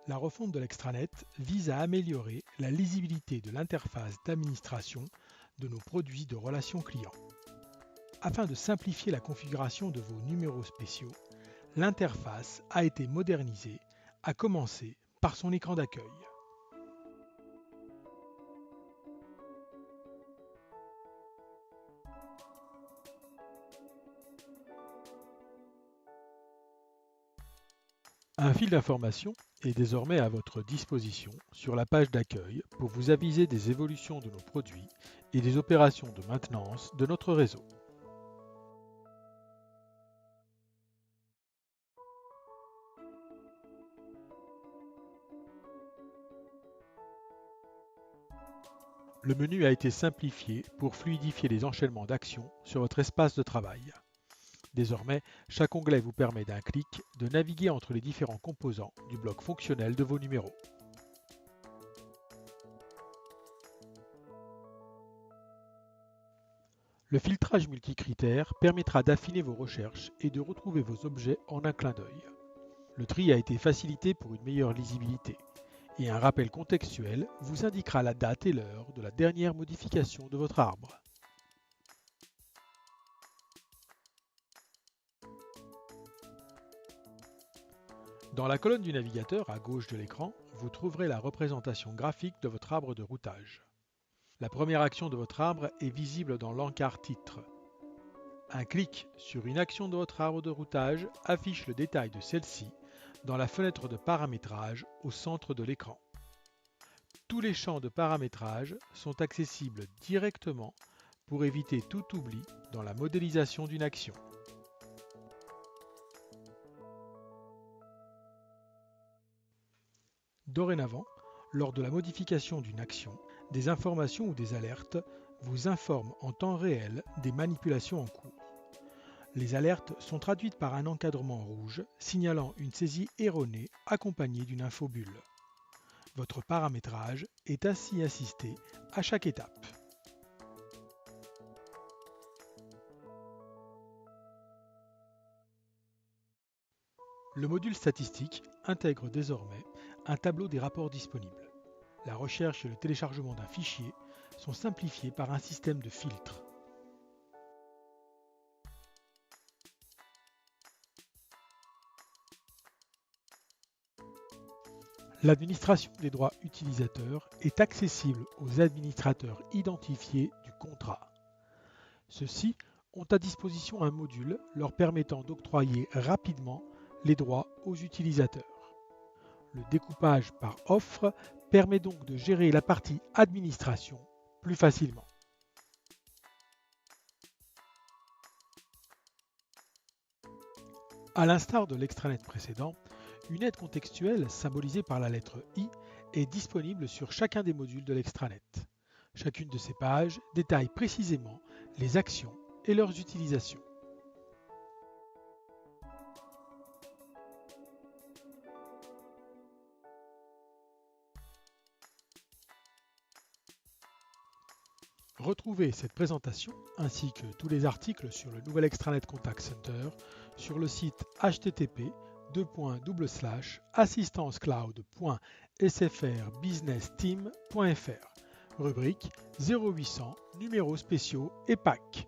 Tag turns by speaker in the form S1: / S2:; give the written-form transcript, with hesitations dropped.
S1: La refonte de l'extranet vise à améliorer la lisibilité de l'interface d'administration de nos produits de relations clients. Afin de simplifier la configuration de vos numéros spéciaux, l'interface a été modernisée, à commencer par son écran d'accueil. Un fil d'information est désormais à votre disposition sur la page d'accueil pour vous aviser des évolutions de nos produits et des opérations de maintenance de notre réseau. Le menu a été simplifié pour fluidifier les enchaînements d'actions sur votre espace de travail. Désormais, chaque onglet vous permet d'un clic de naviguer entre les différents composants du bloc fonctionnel de vos numéros. Le filtrage multicritère permettra d'affiner vos recherches et de retrouver vos objets en un clin d'œil. Le tri a été facilité pour une meilleure lisibilité et un rappel contextuel vous indiquera la date et l'heure de la dernière modification de votre arbre. Dans la colonne du navigateur à gauche de l'écran, vous trouverez la représentation graphique de votre arbre de routage. La première action de votre arbre est visible dans l'encart titre. Un clic sur une action de votre arbre de routage affiche le détail de celle-ci dans la fenêtre de paramétrage au centre de l'écran. Tous les champs de paramétrage sont accessibles directement pour éviter tout oubli dans la modélisation d'une action. Dorénavant, lors de la modification d'une action, des informations ou des alertes vous informent en temps réel des manipulations en cours. Les alertes sont traduites par un encadrement rouge signalant une saisie erronée accompagnée d'une infobulle. Votre paramétrage est ainsi assisté à chaque étape. Le module statistique intègre désormais un tableau des rapports disponibles. La recherche et le téléchargement d'un fichier sont simplifiés par un système de filtres. L'administration des droits utilisateurs est accessible aux administrateurs identifiés du contrat. Ceux-ci ont à disposition un module leur permettant d'octroyer rapidement les droits aux utilisateurs. Le découpage par offre permet donc de gérer la partie administration plus facilement. À l'instar de l'extranet précédent, une aide contextuelle symbolisée par la lettre I est disponible sur chacun des modules de l'extranet. Chacune de ces pages détaille précisément les actions et leurs utilisations. Retrouvez cette présentation ainsi que tous les articles sur le nouvel extranet Contact Center sur le site http://assistancecloud.sfrbusinessteam.fr, rubrique 0800 numéros spéciaux et PAC.